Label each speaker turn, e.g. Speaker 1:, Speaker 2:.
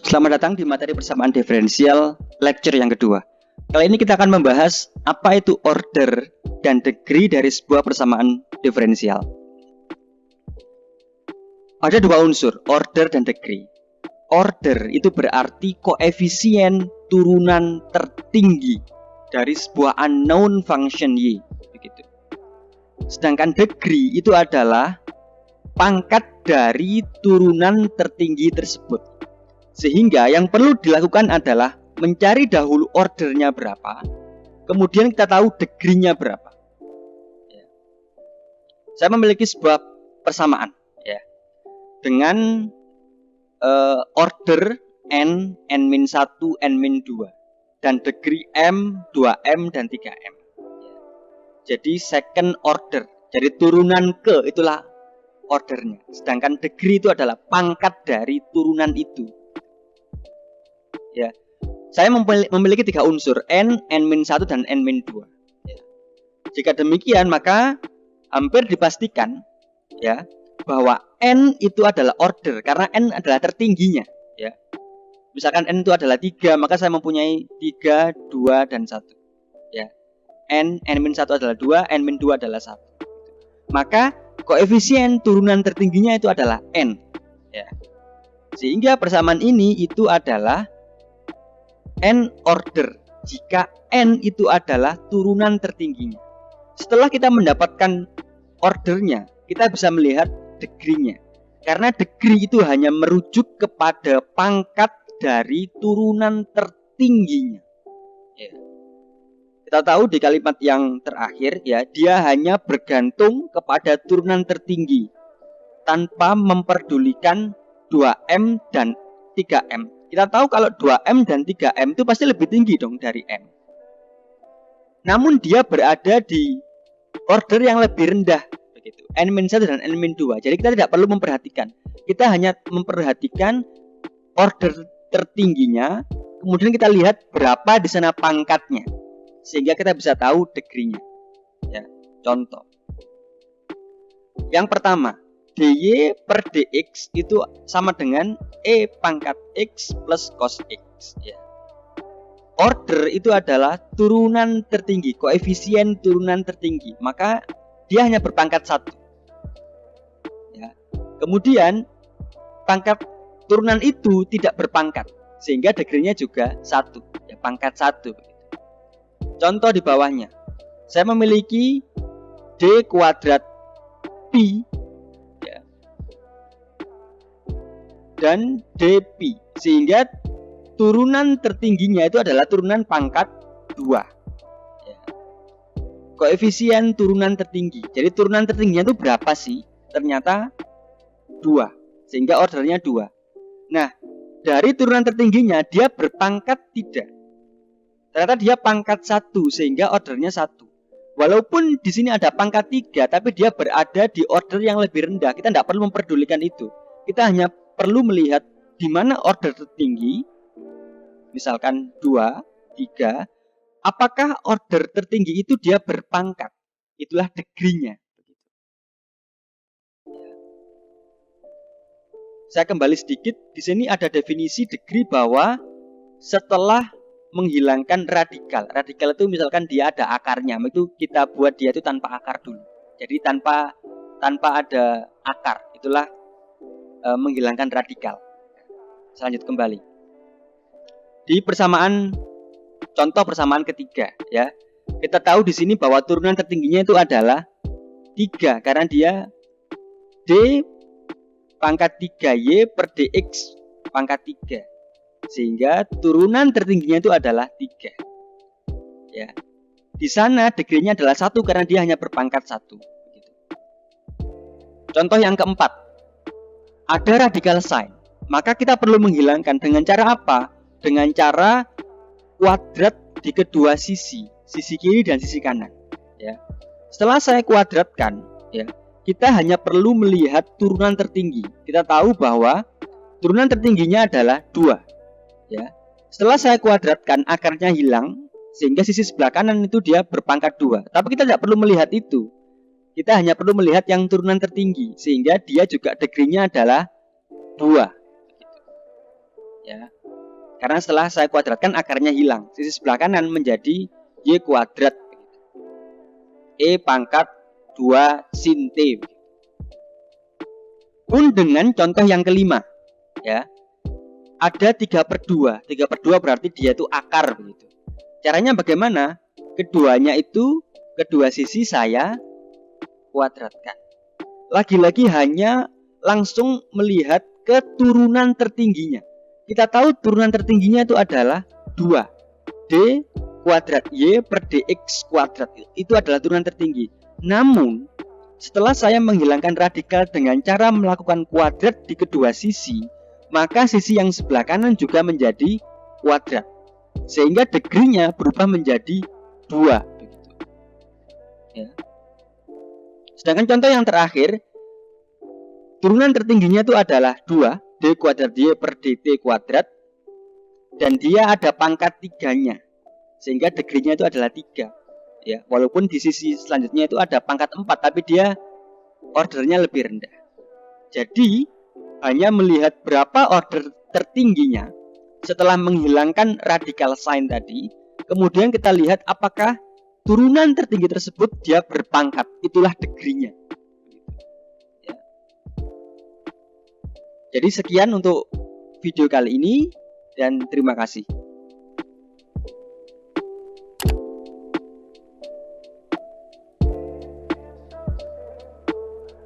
Speaker 1: Selamat datang di materi persamaan diferensial lecture yang kedua. Kali ini kita akan membahas apa itu order dan degree dari sebuah persamaan diferensial. Ada dua unsur, order dan degree. Order itu berarti koefisien turunan tertinggi dari sebuah unknown function y, begitu. Sedangkan degree itu adalah pangkat dari turunan tertinggi tersebut. Sehingga yang perlu dilakukan adalah mencari dahulu ordernya berapa, kemudian kita tahu degree-nya berapa. Saya memiliki sebuah persamaan dengan order n, n-1, n-2 dan degree m, 2m, dan 3m. Jadi second order, jadi turunan ke itulah ordernya. Sedangkan degree itu adalah pangkat dari turunan itu. Ya, saya memiliki tiga unsur, n, n-1, dan n-2. Ya. Jika demikian, maka hampir dipastikan ya bahwa n itu adalah order karena n adalah tertingginya. Ya. Misalkan n itu adalah 3, maka saya mempunyai 3, 2, dan 1. Ya. n-1 adalah 2, n-2 adalah 1. Maka koefisien turunan tertingginya itu adalah n. Ya. Sehingga persamaan ini itu adalah n order jika n itu adalah turunan tertingginya. Setelah kita mendapatkan ordernya, kita bisa melihat degree-nya. Karena degree itu hanya merujuk kepada pangkat dari turunan tertingginya. Ya. Kita tahu di kalimat yang terakhir ya, dia hanya bergantung kepada turunan tertinggi tanpa memperdulikan 2m dan 3m. Kita tahu kalau 2m dan 3m itu pasti lebih tinggi dong dari m. Namun dia berada di order yang lebih rendah begitu, n-1 dan n-2. Jadi kita tidak perlu memperhatikan. Kita hanya memperhatikan order tertingginya, kemudian kita lihat berapa di sana pangkatnya. Sehingga kita bisa tahu degree-nya. Ya, contoh. Yang pertama, dy per dx itu sama dengan e pangkat x plus cos x. Ya. Order itu adalah turunan tertinggi, koefisien turunan tertinggi. Maka dia hanya berpangkat 1. Ya. Kemudian pangkat turunan itu tidak berpangkat, sehingga degree-nya juga 1. Ya, pangkat 1. Contoh di bawahnya, saya memiliki d kuadrat pi dan dp, sehingga turunan tertingginya itu adalah turunan pangkat 2 ya. Koefisien turunan tertinggi, jadi turunan tertingginya itu berapa sih? Ternyata 2, sehingga ordernya 2. Nah, dari turunan tertingginya dia berpangkat 3. Ternyata dia pangkat 1, sehingga ordernya 1. Walaupun di sini ada pangkat 3, tapi dia berada di order yang lebih rendah. Kita tidak perlu memperdulikan itu. Kita hanya perlu melihat di mana order tertinggi, misalkan 2, 3, apakah order tertinggi itu dia berpangkat. Itulah degree-nya. Saya kembali sedikit, di sini ada definisi degree bahwa setelah menghilangkan radikal. Radikal itu misalkan dia ada akarnya, itu kita buat dia itu tanpa akar dulu. Jadi tanpa ada akar, itulah menghilangkan radikal. Selanjut kembali di persamaan, contoh persamaan ketiga ya. Kita tahu di sini bahwa turunan tertingginya itu adalah 3 karena dia d pangkat 3y per dx pangkat 3, sehingga turunan tertingginya itu adalah 3 ya. Di sana degree-nya adalah 1 karena dia hanya berpangkat 1 begitu. Contoh yang keempat, ada radical sign, maka kita perlu menghilangkan dengan cara apa? Dengan cara kuadrat di kedua sisi kiri dan sisi kanan. Ya. Setelah saya kuadratkan, ya, kita hanya perlu melihat turunan tertinggi. Kita tahu bahwa turunan tertingginya adalah 2. Ya. Setelah saya kuadratkan, akarnya hilang, sehingga sisi sebelah kanan itu dia berpangkat 2. Tapi kita tidak perlu melihat itu. Kita hanya perlu melihat yang turunan tertinggi, sehingga dia juga degree-nya adalah 2. Ya. Karena setelah saya kuadratkan akarnya hilang. Sisi sebelah kanan menjadi Y kuadrat. E pangkat 2 sin T. Pun dengan contoh yang kelima. Ya. Ada 3/2. 3/2 berarti dia itu akar begitu. Caranya bagaimana? Keduanya itu, kedua sisi saya kuadratkan. Lagi-lagi hanya langsung melihat keturunan tertingginya. Kita tahu turunan tertingginya itu adalah 2. D kuadrat Y per DX kuadrat. Itu adalah turunan tertinggi. Namun, setelah saya menghilangkan radikal dengan cara melakukan kuadrat di kedua sisi, maka sisi yang sebelah kanan juga menjadi kuadrat. Sehingga degree-nya berubah menjadi 2. Ya. Sedangkan contoh yang terakhir, turunan tertingginya itu adalah 2, D kuadrat Y per DT kuadrat, dan dia ada pangkat 3-nya, sehingga degree-nya itu adalah 3. Ya, walaupun di sisi selanjutnya itu ada pangkat 4, tapi dia ordernya lebih rendah. Jadi, hanya melihat berapa order tertingginya setelah menghilangkan radikal sign tadi, kemudian kita lihat apakah turunan tertinggi tersebut dia berpangkat, itulah degree-nya. Ya. Jadi sekian untuk video kali ini dan terima kasih.